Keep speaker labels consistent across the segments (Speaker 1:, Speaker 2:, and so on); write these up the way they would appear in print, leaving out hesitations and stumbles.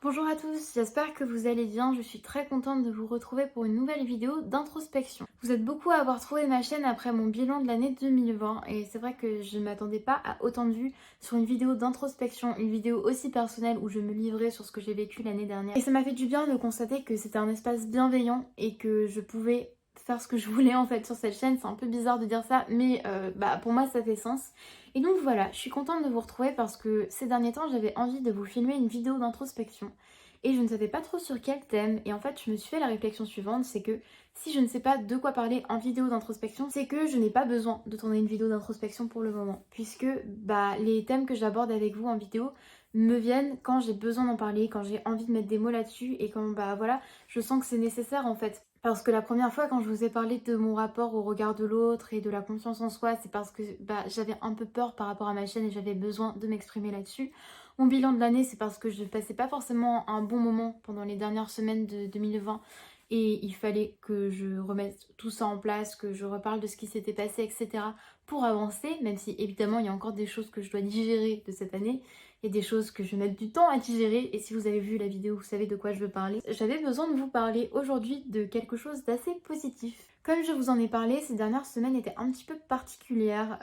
Speaker 1: Bonjour à tous, j'espère que vous allez bien. Je suis très contente de vous retrouver pour une nouvelle vidéo d'introspection. Vous êtes beaucoup à avoir trouvé ma chaîne après mon bilan de l'année 2020 et c'est vrai que je ne m'attendais pas à autant de vues sur une vidéo d'introspection, une vidéo aussi personnelle où je me livrais sur ce que j'ai vécu l'année dernière. Et ça m'a fait du bien de constater que c'était un espace bienveillant et que je pouvais faire ce que je voulais en fait sur cette chaîne. C'est un peu bizarre de dire ça, mais pour moi ça fait sens. Et donc voilà, je suis contente de vous retrouver parce que ces derniers temps j'avais envie de vous filmer une vidéo d'introspection et je ne savais pas trop sur quel thème. Et en fait je me suis fait la réflexion suivante, c'est que si je ne sais pas de quoi parler en vidéo d'introspection, c'est que je n'ai pas besoin de tourner une vidéo d'introspection pour le moment, puisque les thèmes que j'aborde avec vous en vidéo me viennent quand j'ai besoin d'en parler, quand j'ai envie de mettre des mots là-dessus et quand je sens que c'est nécessaire en fait. Parce que la première fois quand je vous ai parlé de mon rapport au regard de l'autre et de la confiance en soi, c'est parce que j'avais un peu peur par rapport à ma chaîne et j'avais besoin de m'exprimer là-dessus. Mon bilan de l'année, c'est parce que je ne passais pas forcément un bon moment pendant les dernières semaines de 2020 et il fallait que je remette tout ça en place, que je reparle de ce qui s'était passé, etc. pour avancer, même si évidemment il y a encore des choses que je dois digérer de cette année et des choses que je vais mettre du temps à digérer. Et si vous avez vu la vidéo, vous savez de quoi je veux parler. J'avais besoin de vous parler aujourd'hui de quelque chose d'assez positif. Comme je vous en ai parlé, ces dernières semaines étaient un petit peu particulières.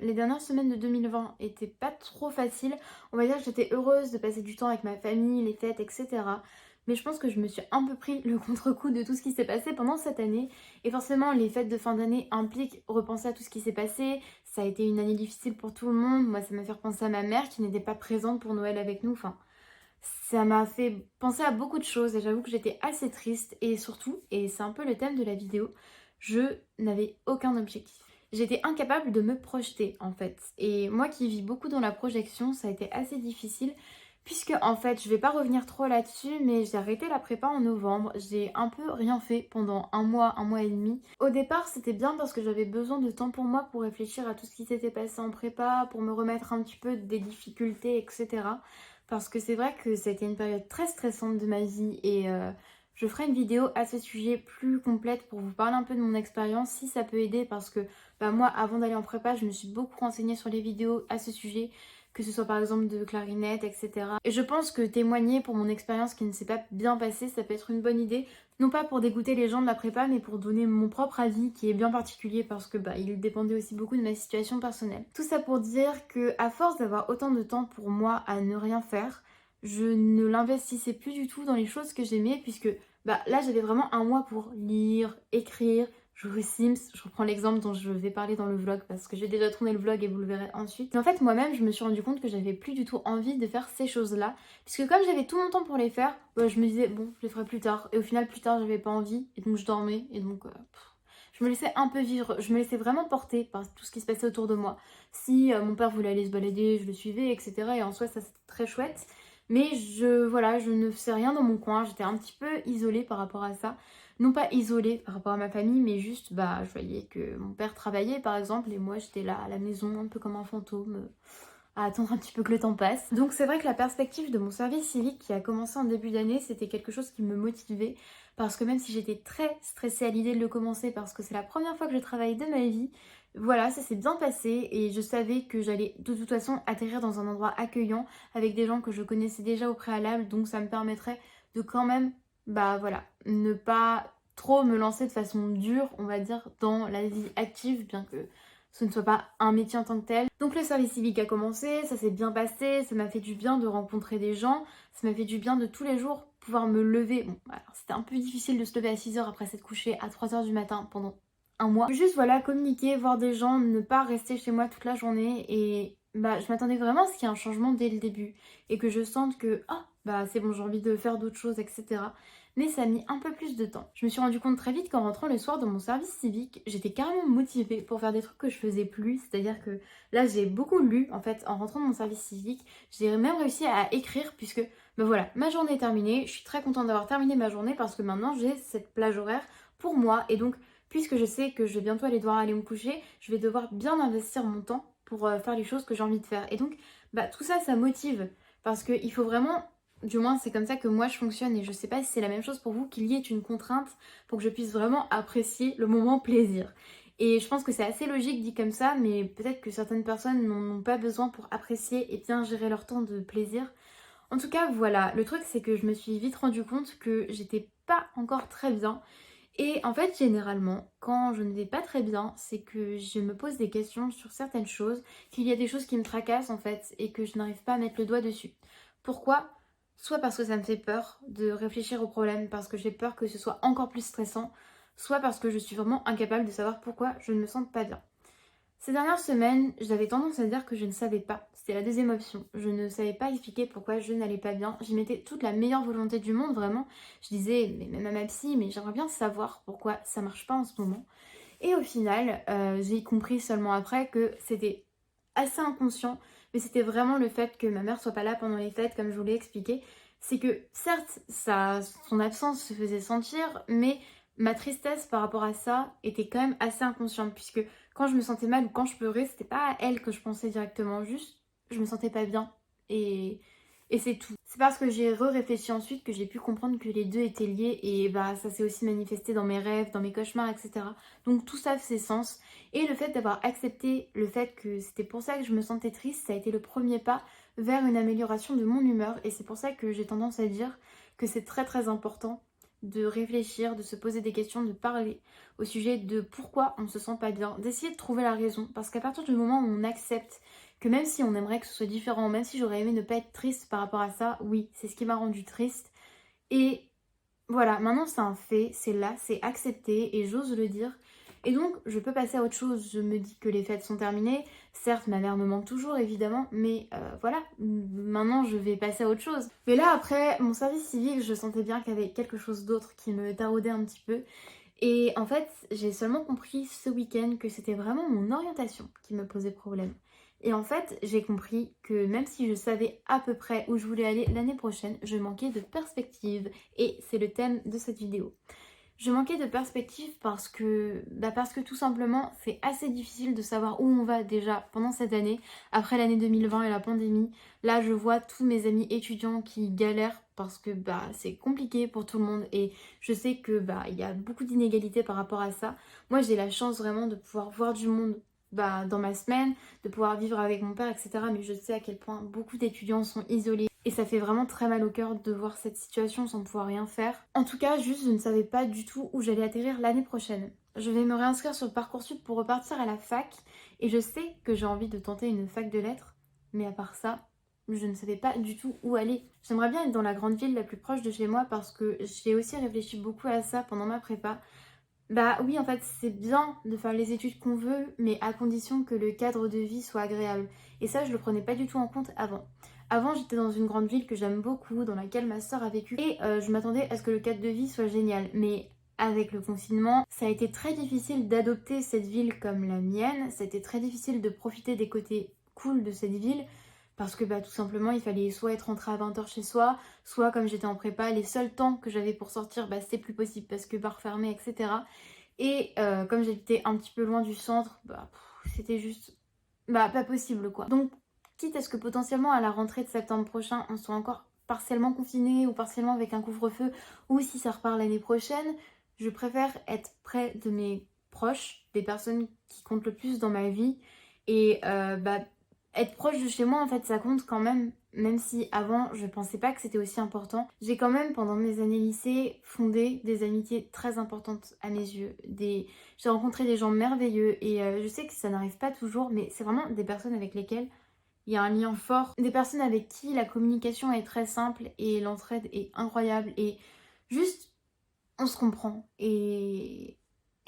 Speaker 1: Les dernières semaines de 2020 étaient pas trop faciles. On va dire que j'étais heureuse de passer du temps avec ma famille, les fêtes, etc. Mais je pense que je me suis un peu pris le contre-coup de tout ce qui s'est passé pendant cette année. Et forcément, les fêtes de fin d'année impliquent repenser à tout ce qui s'est passé. Ça a été une année difficile pour tout le monde. Moi, ça m'a fait repenser à ma mère qui n'était pas présente pour Noël avec nous. Enfin, ça m'a fait penser à beaucoup de choses et j'avoue que j'étais assez triste. Et surtout, et c'est un peu le thème de la vidéo, je n'avais aucun objectif. J'étais incapable de me projeter en fait. Et moi qui vis beaucoup dans la projection, ça a été assez difficile. Puisque en fait, je vais pas revenir trop là-dessus, mais j'ai arrêté la prépa en novembre. J'ai un peu rien fait pendant un mois et demi. Au départ, c'était bien parce que j'avais besoin de temps pour moi pour réfléchir à tout ce qui s'était passé en prépa, pour me remettre un petit peu des difficultés, etc. Parce que c'est vrai que c'était une période très stressante de ma vie et je ferai une vidéo à ce sujet plus complète pour vous parler un peu de mon expérience si ça peut aider parce que moi avant d'aller en prépa je me suis beaucoup renseignée sur les vidéos à ce sujet, que ce soit par exemple de clarinette, etc. Et je pense que témoigner pour mon expérience qui ne s'est pas bien passée, ça peut être une bonne idée. Non pas pour dégoûter les gens de la prépa, mais pour donner mon propre avis qui est bien particulier parce que il dépendait aussi beaucoup de ma situation personnelle. Tout ça pour dire que à force d'avoir autant de temps pour moi à ne rien faire, je ne l'investissais plus du tout dans les choses que j'aimais puisque là j'avais vraiment un mois pour lire, écrire, jouer aux Sims. Je reprends l'exemple dont je vais parler dans le vlog parce que j'ai déjà tourné le vlog et vous le verrez ensuite. Et en fait moi-même je me suis rendu compte que j'avais plus du tout envie de faire ces choses-là puisque comme j'avais tout mon temps pour les faire, je me disais bon je les ferai plus tard et au final plus tard j'avais pas envie et donc je dormais et donc je me laissais un peu vivre, je me laissais vraiment porter par tout ce qui se passait autour de moi. Si mon père voulait aller se balader, je le suivais, etc. Et en soi ça c'était très chouette. Mais je ne faisais rien dans mon coin, j'étais un petit peu isolée par rapport à ça. Non pas isolée par rapport à ma famille, mais juste, je voyais que mon père travaillait par exemple, et moi j'étais là à la maison, un peu comme un fantôme, à attendre un petit peu que le temps passe. Donc c'est vrai que la perspective de mon service civique qui a commencé en début d'année, c'était quelque chose qui me motivait, parce que même si j'étais très stressée à l'idée de le commencer, parce que c'est la première fois que je travaille de ma vie, voilà, ça s'est bien passé et je savais que j'allais de toute façon atterrir dans un endroit accueillant avec des gens que je connaissais déjà au préalable, donc ça me permettrait de quand même, ne pas trop me lancer de façon dure, on va dire, dans la vie active, bien que ce ne soit pas un métier en tant que tel. Donc le service civique a commencé, ça s'est bien passé, ça m'a fait du bien de rencontrer des gens, ça m'a fait du bien de tous les jours pouvoir me lever. Bon, alors c'était un peu difficile de se lever à 6 heures après s'être couché à 3 heures du matin pendant un mois. Juste voilà, communiquer, voir des gens, ne pas rester chez moi toute la journée et je m'attendais vraiment à ce qu'il y ait un changement dès le début et que je sente que c'est bon, j'ai envie de faire d'autres choses, etc. Mais ça a mis un peu plus de temps. Je me suis rendu compte très vite qu'en rentrant le soir dans mon service civique, j'étais carrément motivée pour faire des trucs que je faisais plus. C'est-à-dire que là, j'ai beaucoup lu en fait en rentrant dans mon service civique. J'ai même réussi à écrire puisque voilà, ma journée est terminée. Je suis très contente d'avoir terminé ma journée parce que maintenant j'ai cette plage horaire pour moi. Et donc, puisque je sais que je vais bientôt devoir aller me coucher, je vais devoir bien investir mon temps pour faire les choses que j'ai envie de faire. Et donc, tout ça, ça motive parce qu'il faut vraiment. Du moins, c'est comme ça que moi je fonctionne et je sais pas si c'est la même chose pour vous, qu'il y ait une contrainte pour que je puisse vraiment apprécier le moment plaisir. Et je pense que c'est assez logique dit comme ça, mais peut-être que certaines personnes n'en ont pas besoin pour apprécier et bien gérer leur temps de plaisir. En tout cas, voilà, le truc c'est que je me suis vite rendu compte que j'étais pas encore très bien. Et en fait, généralement, quand je ne vais pas très bien, c'est que je me pose des questions sur certaines choses, qu'il y a des choses qui me tracassent en fait, et que je n'arrive pas à mettre le doigt dessus. Pourquoi? Soit parce que ça me fait peur de réfléchir au problème, parce que j'ai peur que ce soit encore plus stressant, soit parce que je suis vraiment incapable de savoir pourquoi je ne me sens pas bien. Ces dernières semaines, j'avais tendance à dire que je ne savais pas. C'était la deuxième option. Je ne savais pas expliquer pourquoi je n'allais pas bien. J'y mettais toute la meilleure volonté du monde, vraiment. Je disais, mais même à ma psy, mais j'aimerais bien savoir pourquoi ça marche pas en ce moment. Et au final, j'ai compris seulement après que c'était assez inconscient, mais c'était vraiment le fait que ma mère soit pas là pendant les fêtes, comme je vous l'ai expliqué. C'est que certes, son absence se faisait sentir, mais ma tristesse par rapport à ça était quand même assez inconsciente, puisque quand je me sentais mal ou quand je pleurais, c'était pas à elle que je pensais directement, juste je me sentais pas bien. Et, et c'est tout. C'est parce que j'ai réfléchi ensuite que j'ai pu comprendre que les deux étaient liés et bah ça s'est aussi manifesté dans mes rêves, dans mes cauchemars, etc. Donc tout ça fait sens. Et le fait d'avoir accepté le fait que c'était pour ça que je me sentais triste, ça a été le premier pas vers une amélioration de mon humeur. Et c'est pour ça que j'ai tendance à dire que c'est très très important de réfléchir, de se poser des questions, de parler au sujet de pourquoi on ne se sent pas bien, d'essayer de trouver la raison. Parce qu'à partir du moment où on accepte que même si on aimerait que ce soit différent, même si j'aurais aimé ne pas être triste par rapport à ça, oui, c'est ce qui m'a rendue triste. Et voilà, maintenant c'est un fait, c'est là, c'est accepté et j'ose le dire. Et donc je peux passer à autre chose, je me dis que les fêtes sont terminées, certes ma mère me manque toujours évidemment, mais voilà, maintenant je vais passer à autre chose. Mais là après mon service civique, je sentais bien qu'il y avait quelque chose d'autre qui me taraudait un petit peu. Et en fait, j'ai seulement compris ce week-end que c'était vraiment mon orientation qui me posait problème. Et en fait, j'ai compris que même si je savais à peu près où je voulais aller l'année prochaine, je manquais de perspective. Et c'est le thème de cette vidéo. Je manquais de perspective parce que tout simplement, c'est assez difficile de savoir où on va déjà pendant cette année, après l'année 2020 et la pandémie. Là, je vois tous mes amis étudiants qui galèrent parce que c'est compliqué pour tout le monde et je sais que il y a beaucoup d'inégalités par rapport à ça. Moi, j'ai la chance vraiment de pouvoir voir du monde dans ma semaine, de pouvoir vivre avec mon père, etc. Mais je sais à quel point beaucoup d'étudiants sont isolés. Et ça fait vraiment très mal au cœur de voir cette situation sans pouvoir rien faire. En tout cas, juste je ne savais pas du tout où j'allais atterrir l'année prochaine. Je vais me réinscrire sur Parcoursup pour repartir à la fac. Et je sais que j'ai envie de tenter une fac de lettres. Mais à part ça, je ne savais pas du tout où aller. J'aimerais bien être dans la grande ville la plus proche de chez moi parce que j'ai aussi réfléchi beaucoup à ça pendant ma prépa. Bah oui, en fait, c'est bien de faire les études qu'on veut, mais à condition que le cadre de vie soit agréable. Et ça, je le prenais pas du tout en compte avant. Avant, j'étais dans une grande ville que j'aime beaucoup, dans laquelle ma soeur a vécu, et je m'attendais à ce que le cadre de vie soit génial. Mais avec le confinement, ça a été très difficile d'adopter cette ville comme la mienne. Ça a été très difficile de profiter des côtés cool de cette ville. Parce que tout simplement, il fallait soit être rentré à 20h chez soi, soit comme j'étais en prépa, les seuls temps que j'avais pour sortir, c'était plus possible parce que bar fermé, etc. Et comme j'habitais un petit peu loin du centre, c'était juste pas possible quoi. Donc quitte à ce que potentiellement à la rentrée de septembre prochain, on soit encore partiellement confiné ou partiellement avec un couvre-feu, ou si ça repart l'année prochaine, je préfère être près de mes proches, des personnes qui comptent le plus dans ma vie. Et être proche de chez moi, en fait, ça compte quand même. Même si avant, je pensais pas que c'était aussi important. J'ai quand même, pendant mes années lycée, fondé des amitiés très importantes à mes yeux. J'ai rencontré des gens merveilleux et je sais que ça n'arrive pas toujours, mais c'est vraiment des personnes avec lesquelles il y a un lien fort. Des personnes avec qui la communication est très simple et l'entraide est incroyable et juste, on se comprend. Et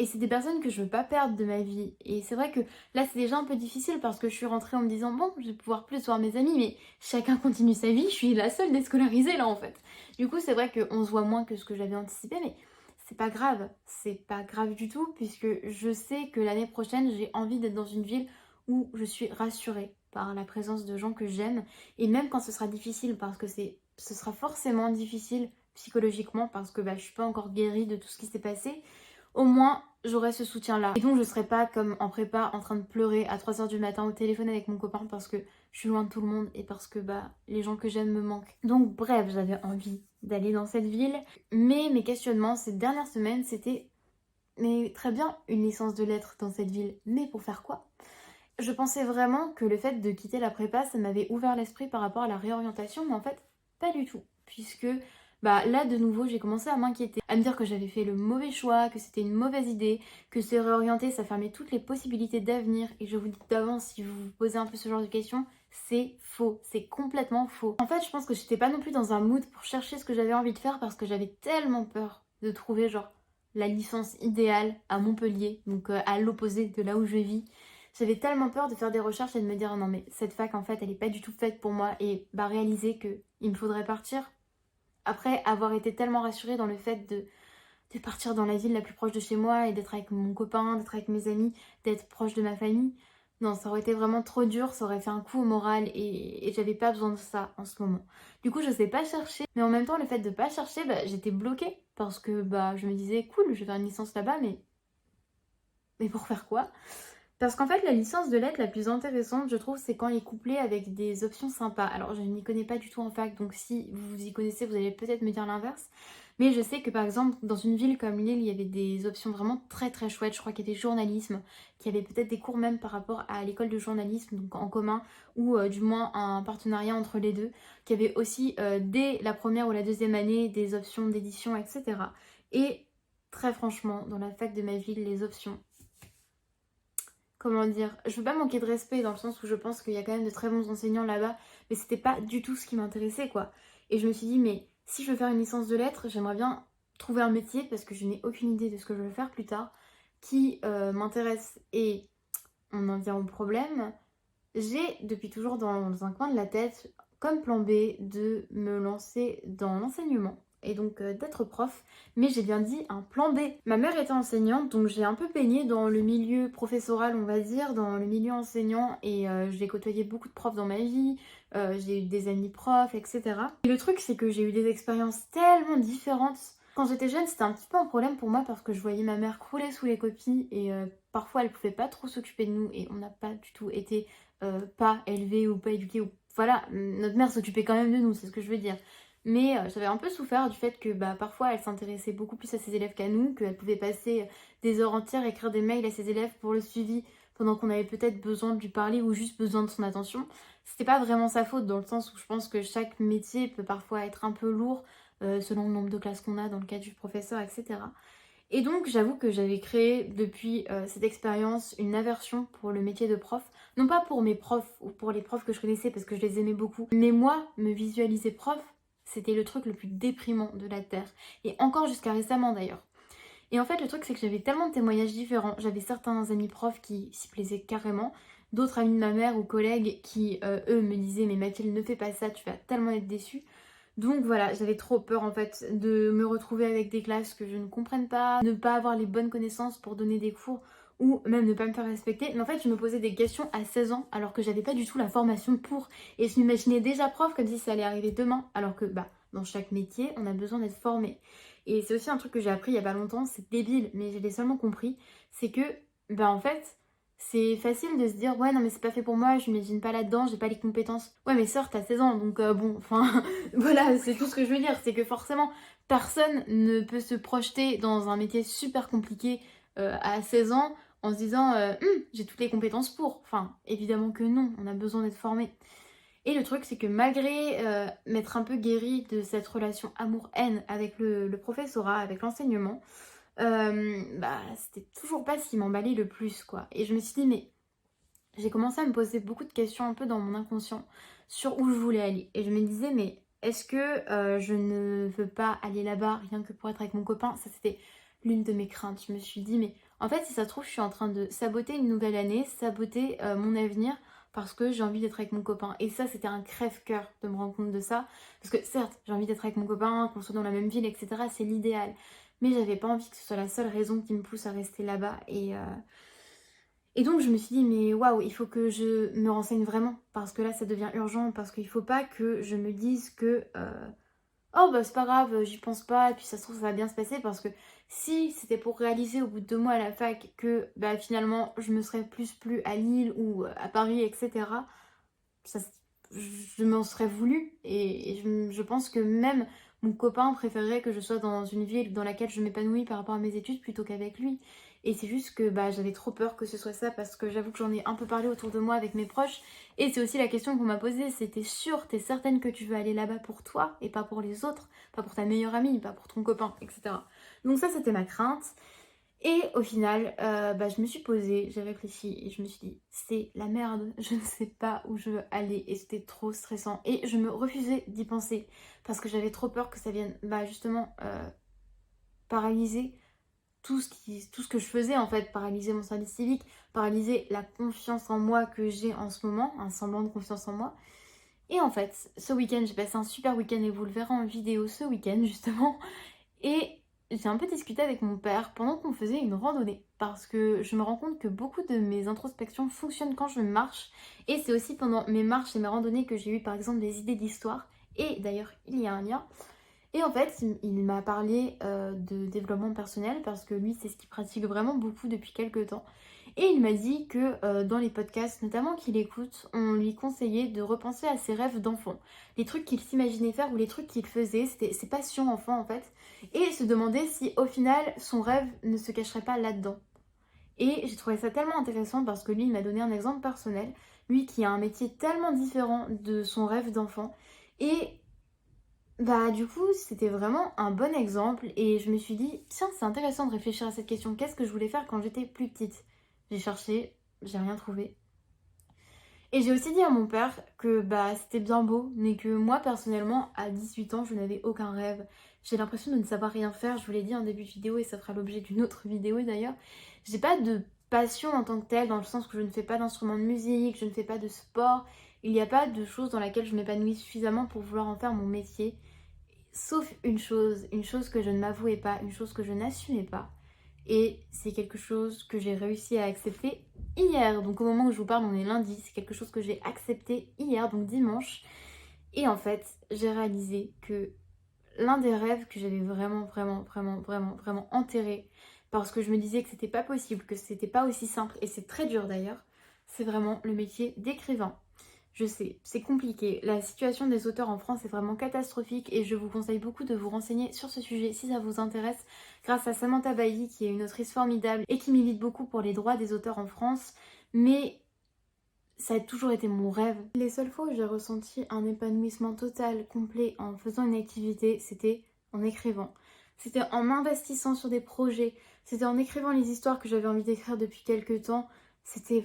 Speaker 1: c'est des personnes que je veux pas perdre de ma vie. Et c'est vrai que là, c'est déjà un peu difficile parce que je suis rentrée en me disant, bon, je vais pouvoir plus voir mes amis, mais chacun continue sa vie, je suis la seule déscolarisée là en fait. Du coup, c'est vrai qu'on se voit moins que ce que j'avais anticipé, mais c'est pas grave du tout, puisque je sais que l'année prochaine, j'ai envie d'être dans une ville où je suis rassurée par la présence de gens que j'aime. Et même quand ce sera difficile, parce que ce sera forcément difficile psychologiquement, parce que je suis pas encore guérie de tout ce qui s'est passé, au moins j'aurai ce soutien-là. Et donc je serai pas comme en prépa en train de pleurer à 3h du matin au téléphone avec mon copain parce que je suis loin de tout le monde et parce que les gens que j'aime me manquent. Donc bref, j'avais envie d'aller dans cette ville. Mais mes questionnements ces dernières semaines, c'était mais très bien une licence de lettres dans cette ville, mais pour faire quoi? Je pensais vraiment que le fait de quitter la prépa, ça m'avait ouvert l'esprit par rapport à la réorientation, mais en fait, pas du tout. Puisque là de nouveau j'ai commencé à m'inquiéter, à me dire que j'avais fait le mauvais choix, que c'était une mauvaise idée, que se réorienter ça fermait toutes les possibilités d'avenir. Et je vous dis d'avance, si vous vous posez un peu ce genre de questions, c'est faux, c'est complètement faux. En fait je pense que j'étais pas non plus dans un mood pour chercher ce que j'avais envie de faire parce que j'avais tellement peur de trouver genre la licence idéale à Montpellier, donc à l'opposé de là où je vis. J'avais tellement peur de faire des recherches et de me dire non mais cette fac en fait elle est pas du tout faite pour moi et réaliser que il me faudrait partir. Après avoir été tellement rassurée dans le fait de partir dans la ville la plus proche de chez moi et d'être avec mon copain, d'être avec mes amis, d'être proche de ma famille, non, ça aurait été vraiment trop dur, ça aurait fait un coup au moral et j'avais pas besoin de ça en ce moment. Du coup, je sais pas chercher, mais en même temps, le fait de pas chercher, j'étais bloquée parce que je me disais cool, je vais faire une licence là-bas, mais pour faire quoi? Parce qu'en fait, la licence de lettres la plus intéressante, je trouve, c'est quand elle est couplée avec des options sympas. Alors, je n'y connais pas du tout en fac, donc si vous y connaissez, vous allez peut-être me dire l'inverse. Mais je sais que par exemple, dans une ville comme Lille, il y avait des options vraiment très très chouettes. Je crois qu'il y avait journalisme, qu'il y avait peut-être des cours même par rapport à l'école de journalisme, donc en commun, ou du moins un partenariat entre les deux. Qu'il y avait aussi, dès la première ou la deuxième année, des options d'édition, etc. Et très franchement, dans la fac de ma ville, les options, comment dire, je veux pas manquer de respect dans le sens où je pense qu'il y a quand même de très bons enseignants là-bas, mais c'était pas du tout ce qui m'intéressait quoi. Et je me suis dit, mais si je veux faire une licence de lettres, j'aimerais bien trouver un métier parce que je n'ai aucune idée de ce que je veux faire plus tard qui m'intéresse. Et on en vient au problème, j'ai depuis toujours dans un coin de la tête, comme plan B, de me lancer dans l'enseignement et donc d'être prof, mais j'ai bien dit un plan B. Ma mère était enseignante, donc j'ai un peu baigné dans le milieu professoral, on va dire, dans le milieu enseignant, et j'ai côtoyé beaucoup de profs dans ma vie, j'ai eu des amis profs, etc. Et le truc, c'est que j'ai eu des expériences tellement différentes. Quand j'étais jeune, c'était un petit peu un problème pour moi parce que je voyais ma mère crouler sous les copies et parfois elle pouvait pas trop s'occuper de nous et on n'a pas du tout été pas élevés ou pas éduqués. Voilà, notre mère s'occupait quand même de nous, c'est ce que je veux dire. Mais j'avais un peu souffert du fait que parfois elle s'intéressait beaucoup plus à ses élèves qu'à nous, qu'elle pouvait passer des heures entières à écrire des mails à ses élèves pour le suivi pendant qu'on avait peut-être besoin de lui parler ou juste besoin de son attention. C'était pas vraiment sa faute dans le sens où je pense que chaque métier peut parfois être un peu lourd selon le nombre de classes qu'on a dans le cas du professeur, etc. Et donc j'avoue que j'avais créé depuis cette expérience une aversion pour le métier de prof. Non pas pour mes profs ou pour les profs que je connaissais parce que je les aimais beaucoup, mais moi, me visualiser prof, c'était le truc le plus déprimant de la Terre. Et encore jusqu'à récemment d'ailleurs. Et en fait le truc c'est que j'avais tellement de témoignages différents. J'avais certains amis profs qui s'y plaisaient carrément, d'autres amis de ma mère ou collègues qui eux me disaient mais Mathilde ne fais pas ça, tu vas tellement être déçue. Donc voilà, j'avais trop peur en fait de me retrouver avec des classes que je ne comprenne pas, ne pas avoir les bonnes connaissances pour donner des cours ou même ne pas me faire respecter. Mais en fait, je me posais des questions à 16 ans alors que j'avais pas du tout la formation pour. Et je m'imaginais déjà prof comme si ça allait arriver demain alors que dans chaque métier, on a besoin d'être formé. Et c'est aussi un truc que j'ai appris il y a pas longtemps, c'est débile, mais je l'ai seulement compris, c'est que en fait, c'est facile de se dire ouais non mais c'est pas fait pour moi, je m'imagine pas là-dedans, j'ai pas les compétences. Ouais mais sœur t'as 16 ans donc bon, enfin voilà c'est tout ce que je veux dire, c'est que forcément personne ne peut se projeter dans un métier super compliqué à 16 ans en se disant j'ai toutes les compétences pour. Enfin évidemment que non, on a besoin d'être formé. Et le truc c'est que malgré m'être un peu guérie de cette relation amour-haine avec le professorat, avec l'enseignement, c'était toujours pas ce qui m'emballait le plus quoi. Et je me suis dit mais j'ai commencé à me poser beaucoup de questions un peu dans mon inconscient sur où je voulais aller. Et je me disais mais est-ce que je ne veux pas aller là-bas rien que pour être avec mon copain? Ça c'était l'une de mes craintes. Je me suis dit mais en fait si ça se trouve je suis en train de saboter une nouvelle année, saboter mon avenir parce que j'ai envie d'être avec mon copain. Et ça c'était un crève-cœur de me rendre compte de ça. Parce que certes j'ai envie d'être avec mon copain, qu'on soit dans la même ville, etc. C'est l'idéal. Mais j'avais pas envie que ce soit la seule raison qui me pousse à rester là-bas. Et donc je me suis dit mais waouh, il faut que je me renseigne vraiment parce que là ça devient urgent, parce qu'il faut pas que je me dise que oh c'est pas grave, j'y pense pas et puis ça se trouve ça va bien se passer, parce que si c'était pour réaliser au bout de 2 mois à la fac que finalement je me serais plus à Lille ou à Paris, etc., ça, je m'en serais voulu. Et je pense que même mon copain préférerait que je sois dans une ville dans laquelle je m'épanouis par rapport à mes études plutôt qu'avec lui. Et c'est juste que j'avais trop peur que ce soit ça parce que j'avoue que j'en ai un peu parlé autour de moi avec mes proches. Et c'est aussi la question qu'on m'a posée, c'est t'es sûre, t'es certaine que tu veux aller là-bas pour toi et pas pour les autres, pas pour ta meilleure amie, pas pour ton copain, etc. Donc ça c'était ma crainte. Et au final, je me suis posée, j'ai réfléchi et je me suis dit, c'est la merde, je ne sais pas où je veux aller et c'était trop stressant. Et je me refusais d'y penser parce que j'avais trop peur que ça vienne justement paralyser tout ce que je faisais en fait, paralyser mon service civique, paralyser la confiance en moi que j'ai en ce moment, un semblant de confiance en moi. Et en fait, ce week-end, j'ai passé un super week-end et vous le verrez en vidéo ce week-end justement. Et j'ai un peu discuté avec mon père pendant qu'on faisait une randonnée parce que je me rends compte que beaucoup de mes introspections fonctionnent quand je marche et c'est aussi pendant mes marches et mes randonnées que j'ai eu par exemple des idées d'histoire et d'ailleurs il y a un lien. Et en fait il m'a parlé de développement personnel parce que lui c'est ce qu'il pratique vraiment beaucoup depuis quelques temps et il m'a dit que dans les podcasts notamment qu'il écoute on lui conseillait de repenser à ses rêves d'enfant, les trucs qu'il s'imaginait faire ou les trucs qu'il faisait, c'était ses passions enfant en fait, et se demander si au final son rêve ne se cacherait pas là-dedans. Et j'ai trouvé ça tellement intéressant parce que lui il m'a donné un exemple personnel, lui qui a un métier tellement différent de son rêve d'enfant. Et du coup c'était vraiment un bon exemple et je me suis dit tiens c'est intéressant de réfléchir à cette question, qu'est-ce que je voulais faire quand j'étais plus petite. J'ai cherché, j'ai rien trouvé. Et j'ai aussi dit à mon père que c'était bien beau, mais que moi personnellement, à 18 ans, je n'avais aucun rêve. J'ai l'impression de ne savoir rien faire, je vous l'ai dit en début de vidéo et ça fera l'objet d'une autre vidéo d'ailleurs. J'ai pas de passion en tant que telle, dans le sens que je ne fais pas d'instrument de musique, je ne fais pas de sport. Il n'y a pas de choses dans laquelle je m'épanouis suffisamment pour vouloir en faire mon métier. Sauf une chose que je ne m'avouais pas, une chose que je n'assumais pas. Et c'est quelque chose que j'ai réussi à accepter hier. Donc au moment où je vous parle, on est lundi. C'est quelque chose que j'ai accepté hier, donc dimanche. Et en fait, j'ai réalisé que l'un des rêves que j'avais vraiment enterré, parce que je me disais que c'était pas possible, que c'était pas aussi simple, et c'est très dur d'ailleurs, c'est vraiment le métier d'écrivain. Je sais, c'est compliqué. La situation des auteurs en France est vraiment catastrophique et je vous conseille beaucoup de vous renseigner sur ce sujet si ça vous intéresse grâce à Samantha Bailly qui est une autrice formidable et qui milite beaucoup pour les droits des auteurs en France. Mais ça a toujours été mon rêve. Les seules fois où j'ai ressenti un épanouissement total, complet en faisant une activité, c'était en écrivant. C'était en m'investissant sur des projets. C'était en écrivant les histoires que j'avais envie d'écrire depuis quelques temps. C'était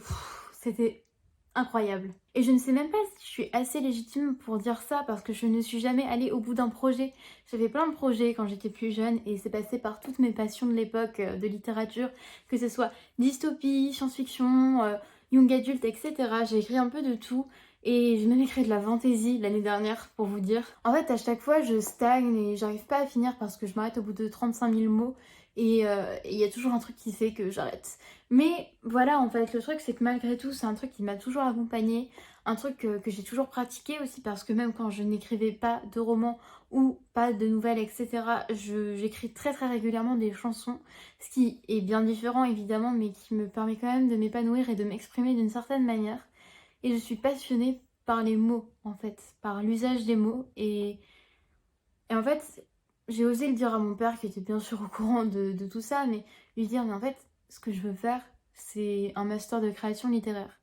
Speaker 1: incroyable. Et je ne sais même pas si je suis assez légitime pour dire ça parce que je ne suis jamais allée au bout d'un projet. J'avais plein de projets quand j'étais plus jeune et c'est passé par toutes mes passions de l'époque de littérature, que ce soit dystopie, science-fiction, young adulte, etc. J'ai écrit un peu de tout et j'ai même écrit de la fantasy l'année dernière pour vous dire. En fait à chaque fois je stagne et j'arrive pas à finir parce que je m'arrête au bout de 35 000 mots et il y a toujours un truc qui fait que j'arrête. Mais voilà, en fait, le truc, c'est que malgré tout, c'est un truc qui m'a toujours accompagnée, un truc que j'ai toujours pratiqué aussi, parce que même quand je n'écrivais pas de romans ou pas de nouvelles, etc., j'écris très régulièrement des chansons, ce qui est bien différent évidemment, mais qui me permet quand même de m'épanouir et de m'exprimer d'une certaine manière. Et je suis passionnée par les mots, en fait, par l'usage des mots. Et en fait, j'ai osé le dire à mon père, qui était bien sûr au courant de tout ça, mais lui dire, mais en fait, ce que je veux faire, c'est un master de création littéraire.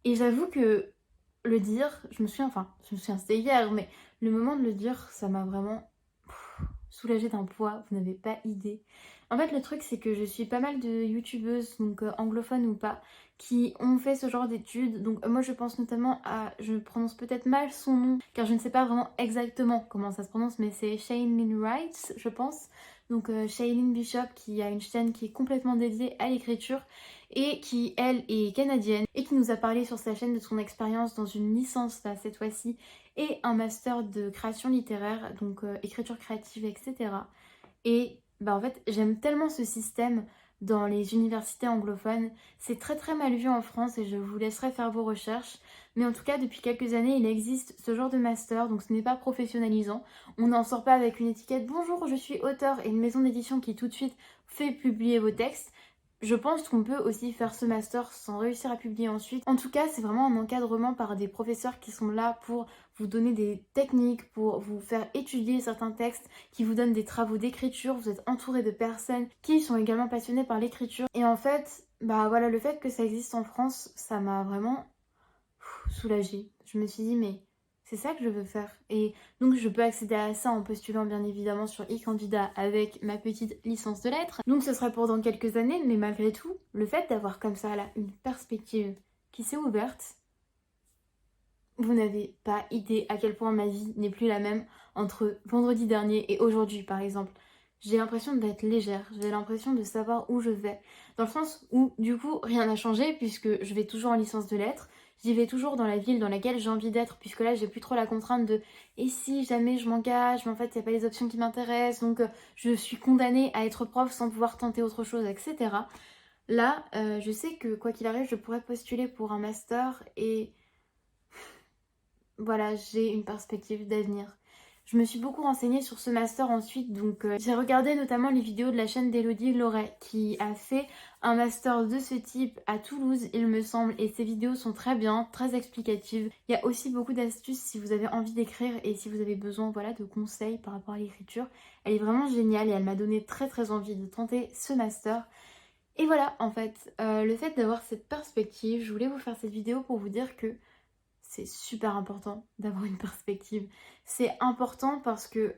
Speaker 1: Et j'avoue que le dire, je me souviens, c'était hier, mais le moment de le dire, ça m'a vraiment soulagée d'un poids, vous n'avez pas idée. En fait, le truc, c'est que je suis pas mal de youtubeuses, donc anglophones ou pas, qui ont fait ce genre d'études. Donc moi, je pense notamment à, je prononce peut-être mal son nom, car je ne sais pas vraiment exactement comment ça se prononce, mais c'est Shailene Wright, je pense. Donc Shailene Bishop, qui a une chaîne qui est complètement dédiée à l'écriture et qui, elle, est canadienne et qui nous a parlé sur sa chaîne de son expérience dans une licence, là, cette fois-ci, et un master de création littéraire, donc écriture créative, etc. Et en fait, j'aime tellement ce système dans les universités anglophones. C'est très mal vu en France et je vous laisserai faire vos recherches. Mais en tout cas, depuis quelques années, il existe ce genre de master, donc ce n'est pas professionnalisant. On n'en sort pas avec une étiquette « Bonjour, je suis auteur » et une maison d'édition qui tout de suite fait publier vos textes. je pense qu'on peut aussi faire ce master sans réussir à publier ensuite. En tout cas, c'est vraiment un encadrement par des professeurs qui sont là pour vous donner des techniques, pour vous faire étudier certains textes, qui vous donnent des travaux d'écriture. Vous êtes entouré de personnes qui sont également passionnées par l'écriture. Et en fait, bah voilà, le fait que ça existe en France, ça m'a vraiment soulagée. Je me suis dit, mais c'est ça que je veux faire. Et donc je peux accéder à ça en postulant bien évidemment sur e-candidat avec ma petite licence de lettres. Donc ce serait pour dans quelques années, mais malgré tout, le fait d'avoir comme ça là une perspective qui s'est ouverte, vous n'avez pas idée à quel point ma vie n'est plus la même entre vendredi dernier et aujourd'hui par exemple. J'ai l'impression d'être légère, j'ai l'impression de savoir où je vais. Dans le sens où, du coup, rien n'a changé puisque je vais toujours en licence de lettres. J'y vais toujours dans la ville dans laquelle j'ai envie d'être, puisque là, j'ai plus trop la contrainte de et si jamais je m'engage, mais en fait, il n'y a pas les options qui m'intéressent, donc je suis condamnée à être prof sans pouvoir tenter autre chose, etc. Là, je sais que quoi qu'il arrive, je pourrais postuler pour un master et voilà, j'ai une perspective d'avenir. Je me suis beaucoup renseignée sur ce master ensuite, donc j'ai regardé notamment les vidéos de la chaîne d'Elodie Loret qui a fait un master de ce type à Toulouse, il me semble, et ses vidéos sont très bien, très explicatives. Il y a aussi beaucoup d'astuces si vous avez envie d'écrire et si vous avez besoin voilà, de conseils par rapport à l'écriture. Elle est vraiment géniale et elle m'a donné très très envie de tenter ce master. Et voilà, en fait, le fait d'avoir cette perspective, je voulais vous faire cette vidéo pour vous dire que c'est super important d'avoir une perspective. C'est important parce que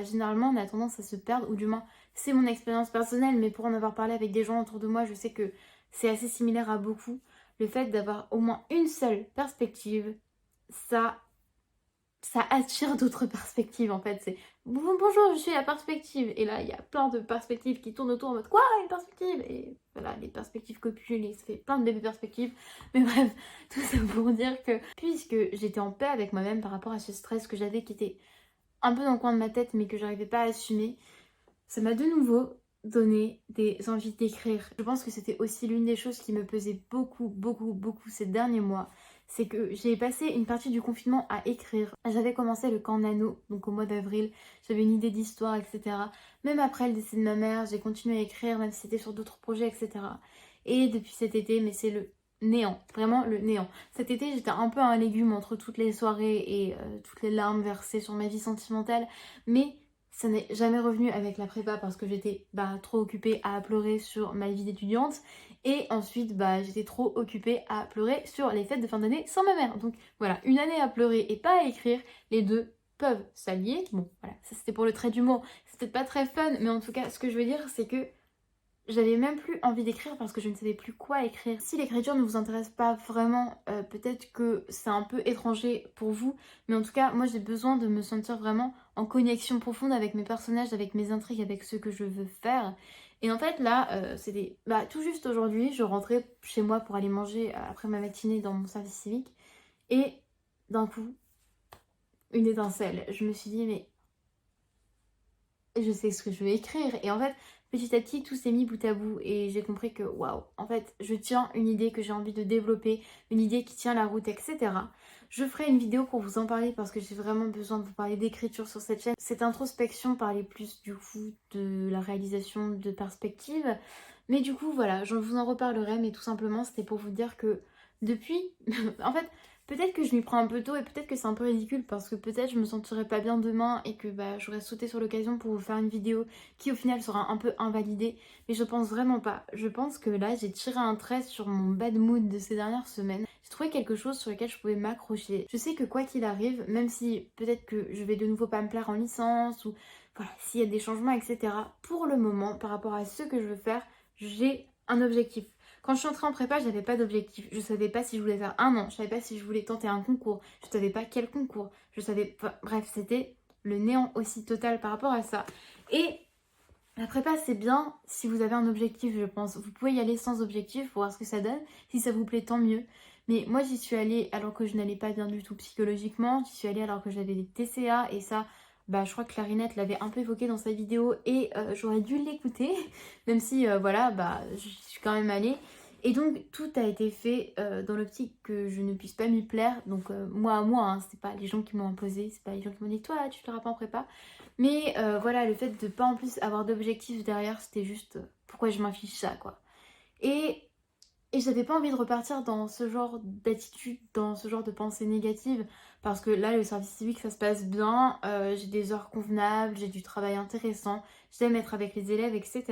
Speaker 1: généralement on a tendance à se perdre, ou du moins c'est mon expérience personnelle, mais pour en avoir parlé avec des gens autour de moi, je sais que c'est assez similaire à beaucoup. Le fait d'avoir au moins une seule perspective, ça attire d'autres perspectives en fait. C'est bonjour, je suis la perspective. Et là, il y a plein de perspectives qui tournent autour en mode quoi, une perspective? Et voilà, les perspectives copulent et ça fait plein de bébés perspectives. Mais bref, tout ça pour dire que puisque j'étais en paix avec moi-même par rapport à ce stress que j'avais qui était un peu dans le coin de ma tête mais que j'arrivais pas à assumer, ça m'a de nouveau donné des envies d'écrire. Je pense que c'était aussi l'une des choses qui me pesait beaucoup ces derniers mois. C'est que j'ai passé une partie du confinement à écrire. J'avais commencé le camp Nano, donc au mois d'avril. J'avais une idée d'histoire, etc. Même après le décès de ma mère, j'ai continué à écrire, même si c'était sur d'autres projets, etc. Et depuis cet été, mais c'est le néant, vraiment le néant. Cet été, j'étais un peu un légume entre toutes les soirées et toutes les larmes versées sur ma vie sentimentale. Mais ça n'est jamais revenu avec la prépa parce que j'étais trop occupée à pleurer sur ma vie d'étudiante. Et ensuite, j'étais trop occupée à pleurer sur les fêtes de fin d'année sans ma mère. Donc voilà, une année à pleurer et pas à écrire, les deux peuvent s'allier. Bon, voilà, ça c'était pour le trait d'humour. C'est peut-être pas très fun, mais en tout cas, ce que je veux dire, c'est que j'avais même plus envie d'écrire parce que je ne savais plus quoi écrire. Si l'écriture ne vous intéresse pas vraiment, peut-être que c'est un peu étranger pour vous, mais en tout cas, moi j'ai besoin de me sentir vraiment en connexion profonde avec mes personnages, avec mes intrigues, avec ce que je veux faire. Et en fait là, c'était tout juste aujourd'hui, je rentrais chez moi pour aller manger après ma matinée dans mon service civique, et d'un coup, une étincelle. Je me suis dit, mais je sais ce que je veux écrire. Et en fait, petit à petit, tout s'est mis bout à bout et j'ai compris que waouh, en fait, je tiens une idée que j'ai envie de développer, une idée qui tient la route, etc. Je ferai une vidéo pour vous en parler parce que j'ai vraiment besoin de vous parler d'écriture sur cette chaîne. Cette introspection parlait plus du coup de la réalisation de perspectives. Mais du coup, voilà, je vous en reparlerai, mais tout simplement, c'était pour vous dire que depuis, en fait, peut-être que je m'y prends un peu tôt et peut-être que c'est un peu ridicule parce que peut-être je me sentirais pas bien demain et que j'aurais sauté sur l'occasion pour vous faire une vidéo qui au final sera un peu invalidée. Mais je pense vraiment pas. Je pense que là j'ai tiré un trait sur mon bad mood de ces dernières semaines. J'ai trouvé quelque chose sur lequel je pouvais m'accrocher. Je sais que quoi qu'il arrive, même si peut-être que je vais de nouveau pas me plaire en licence ou voilà, s'il y a des changements, etc. Pour le moment, par rapport à ce que je veux faire, j'ai un objectif. Quand je suis entrée en prépa, j'avais pas d'objectif. Je savais pas si je voulais faire un an, je savais pas si je voulais tenter un concours, je savais pas quel concours, je savais pas. Bref, c'était le néant aussi total par rapport à ça. Et la prépa, c'est bien si vous avez un objectif, je pense. Vous pouvez y aller sans objectif pour voir ce que ça donne. Si ça vous plaît, tant mieux. Mais moi, j'y suis allée alors que je n'allais pas bien du tout psychologiquement. J'y suis allée alors que j'avais des TCA et ça, je crois que Clarinette l'avait un peu évoqué dans sa vidéo et j'aurais dû l'écouter. Même si, je suis quand même allée. Et donc, tout a été fait dans l'optique que je ne puisse pas m'y plaire. Donc, moi à moi, hein, c'est pas les gens qui m'ont imposé, c'est pas les gens qui m'ont dit, toi, tu ne feras pas en prépa. Mais voilà, le fait de pas en plus avoir d'objectif derrière, c'était juste pourquoi je m'affiche ça, quoi. Et j'avais pas envie de repartir dans ce genre d'attitude, dans ce genre de pensée négative, parce que là, le service civique, ça se passe bien, j'ai des heures convenables, j'ai du travail intéressant, j'aime être avec les élèves, etc.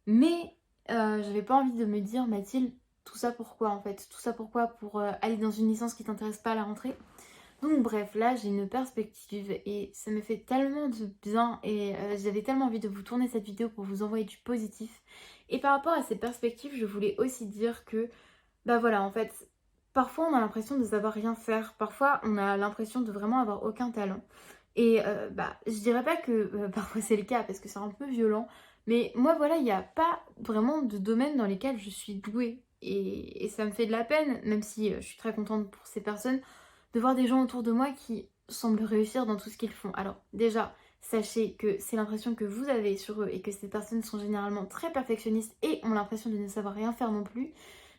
Speaker 1: Mais j'avais pas envie de me dire, Mathilde, tout ça pourquoi en fait? Tout ça pourquoi? Pour aller dans une licence qui t'intéresse pas à la rentrée? Donc bref, là j'ai une perspective et ça me fait tellement de bien et j'avais tellement envie de vous tourner cette vidéo pour vous envoyer du positif. Et par rapport à ces perspectives, je voulais aussi dire que, bah voilà, en fait, parfois on a l'impression de savoir rien faire, parfois on a l'impression de vraiment avoir aucun talent. Et bah, je dirais pas que parfois c'est le cas parce que c'est un peu violent, mais moi voilà, il n'y a pas vraiment de domaine dans lesquels je suis douée. Et ça me fait de la peine, même si je suis très contente pour ces personnes, de voir des gens autour de moi qui semblent réussir dans tout ce qu'ils font. Alors déjà, sachez que c'est l'impression que vous avez sur eux et que ces personnes sont généralement très perfectionnistes et ont l'impression de ne savoir rien faire non plus.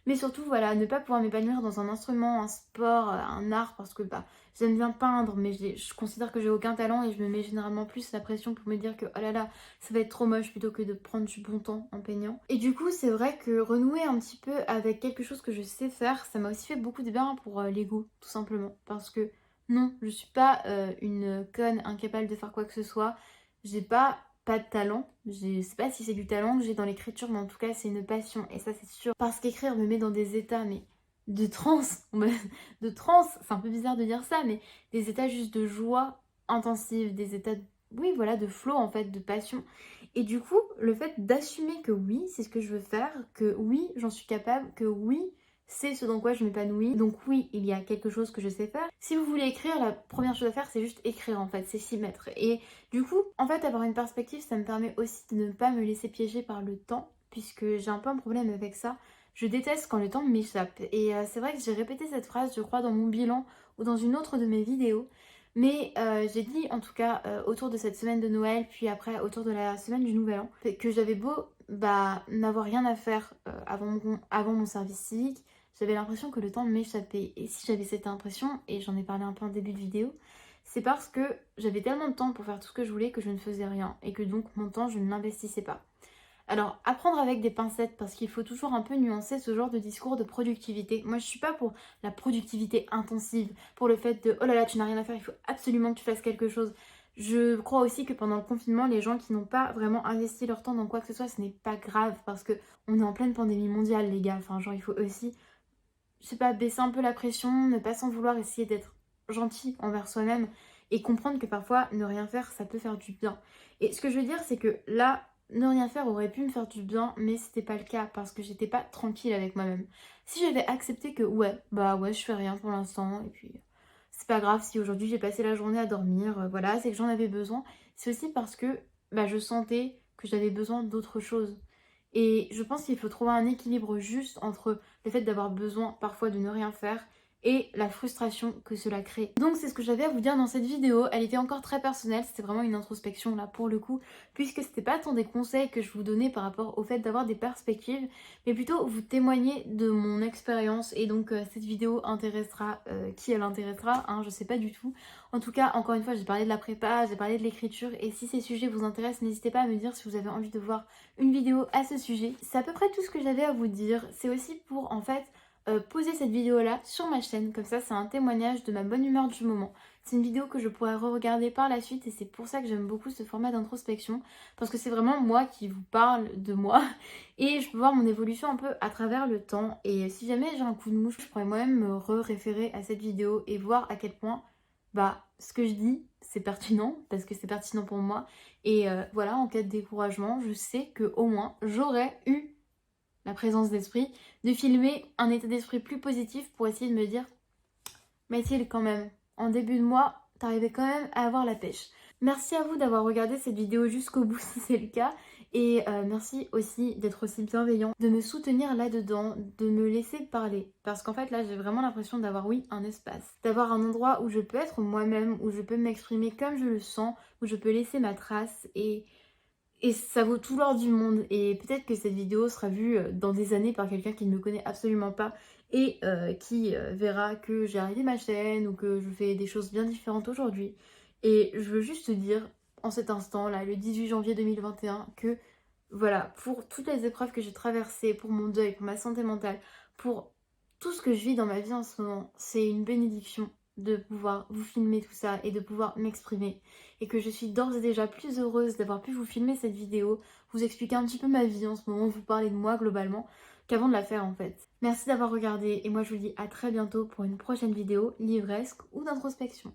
Speaker 1: Mais surtout, voilà, ne pas pouvoir m'épanouir dans un instrument, un sport, un art, parce que bah, j'aime bien peindre, mais je considère que j'ai aucun talent et je me mets généralement plus la pression pour me dire que oh là là, ça va être trop moche plutôt que de prendre du bon temps en peignant. Et du coup, c'est vrai que renouer un petit peu avec quelque chose que je sais faire, ça m'a aussi fait beaucoup de bien pour l'ego, tout simplement. Parce que non, je suis pas une conne incapable de faire quoi que ce soit. J'ai pas de talent. Je sais pas si c'est du talent que j'ai dans l'écriture, mais en tout cas, c'est une passion. Et ça, c'est sûr. Parce qu'écrire me met dans des états, mais de transe. De transe, c'est un peu bizarre de dire ça, mais des états juste de joie intensive, des états, oui, voilà, de flow, en fait, de passion. Et du coup, le fait d'assumer que oui, c'est ce que je veux faire, que oui, j'en suis capable, que oui, c'est ce dans quoi je m'épanouis. Donc oui, il y a quelque chose que je sais faire. Si vous voulez écrire, la première chose à faire, c'est juste écrire en fait, c'est s'y mettre. Et du coup, en fait, avoir une perspective, ça me permet aussi de ne pas me laisser piéger par le temps, puisque j'ai un peu un problème avec ça. Je déteste quand le temps m'échappe. Et c'est vrai que j'ai répété cette phrase, je crois, dans mon bilan ou dans une autre de mes vidéos. Mais j'ai dit en tout cas autour de cette semaine de Noël, puis après autour de la semaine du Nouvel An, que j'avais beau bah, n'avoir rien à faire avant mon service civique, j'avais l'impression que le temps m'échappait. Et si j'avais cette impression, et j'en ai parlé un peu en début de vidéo, c'est parce que j'avais tellement de temps pour faire tout ce que je voulais que je ne faisais rien. Et que donc mon temps, je ne l'investissais pas. Alors, apprendre avec des pincettes, parce qu'il faut toujours un peu nuancer ce genre de discours de productivité. Moi, je suis pas pour la productivité intensive, pour le fait de oh là là, tu n'as rien à faire, il faut absolument que tu fasses quelque chose. Je crois aussi que pendant le confinement, les gens qui n'ont pas vraiment investi leur temps dans quoi que ce soit, ce n'est pas grave, parce que on est en pleine pandémie mondiale, les gars. Enfin, genre, il faut aussi, je sais pas, baisser un peu la pression, ne pas s'en vouloir, essayer d'être gentil envers soi-même et comprendre que parfois, ne rien faire, ça peut faire du bien. Et ce que je veux dire, c'est que là, ne rien faire aurait pu me faire du bien, mais c'était pas le cas parce que j'étais pas tranquille avec moi-même. Si j'avais accepté que ouais, bah ouais, je fais rien pour l'instant, et puis c'est pas grave si aujourd'hui j'ai passé la journée à dormir, voilà, c'est que j'en avais besoin. C'est aussi parce que bah, je sentais que j'avais besoin d'autre chose. Et je pense qu'il faut trouver un équilibre juste entre le fait d'avoir besoin parfois de ne rien faire et la frustration que cela crée. Donc c'est ce que j'avais à vous dire dans cette vidéo. Elle était encore très personnelle, c'était vraiment une introspection là pour le coup, puisque c'était pas tant des conseils que je vous donnais par rapport au fait d'avoir des perspectives, mais plutôt vous témoigner de mon expérience. Et donc cette vidéo intéressera qui elle intéressera, hein, je sais pas du tout. En tout cas, encore une fois, j'ai parlé de la prépa, j'ai parlé de l'écriture, et si ces sujets vous intéressent, n'hésitez pas à me dire si vous avez envie de voir une vidéo à ce sujet. C'est à peu près tout ce que j'avais à vous dire. C'est aussi pour en fait poser cette vidéo là sur ma chaîne, comme ça c'est un témoignage de ma bonne humeur du moment. C'est une vidéo que je pourrais re-regarder par la suite et c'est pour ça que j'aime beaucoup ce format d'introspection, parce que c'est vraiment moi qui vous parle de moi et je peux voir mon évolution un peu à travers le temps. Et si jamais j'ai un coup de mouche, je pourrais moi-même me référer à cette vidéo et voir à quel point bah ce que je dis c'est pertinent, parce que c'est pertinent pour moi. Et voilà, en cas de découragement, je sais que au moins j'aurais eu la présence d'esprit de filmer un état d'esprit plus positif pour essayer de me dire Mathilde, quand même, en début de mois, t'arrivais quand même à avoir la pêche. Merci à vous d'avoir regardé cette vidéo jusqu'au bout si c'est le cas. Et merci aussi d'être aussi bienveillant, de me soutenir là-dedans, de me laisser parler. Parce qu'en fait là j'ai vraiment l'impression d'avoir oui un espace. D'avoir un endroit où je peux être moi-même, où je peux m'exprimer comme je le sens, où je peux laisser ma trace et ça vaut tout l'or du monde. Et peut-être que cette vidéo sera vue dans des années par quelqu'un qui ne me connaît absolument pas et qui verra que j'ai arrêté ma chaîne ou que je fais des choses bien différentes aujourd'hui. Et je veux juste te dire, en cet instant là, le 18 janvier 2021, que voilà, pour toutes les épreuves que j'ai traversées, pour mon deuil, pour ma santé mentale, pour tout ce que je vis dans ma vie en ce moment, c'est une bénédiction de pouvoir vous filmer tout ça et de pouvoir m'exprimer. Et que je suis d'ores et déjà plus heureuse d'avoir pu vous filmer cette vidéo, vous expliquer un petit peu ma vie en ce moment, vous parler de moi globalement, qu'avant de la faire en fait. Merci d'avoir regardé et moi je vous dis à très bientôt pour une prochaine vidéo livresque ou d'introspection.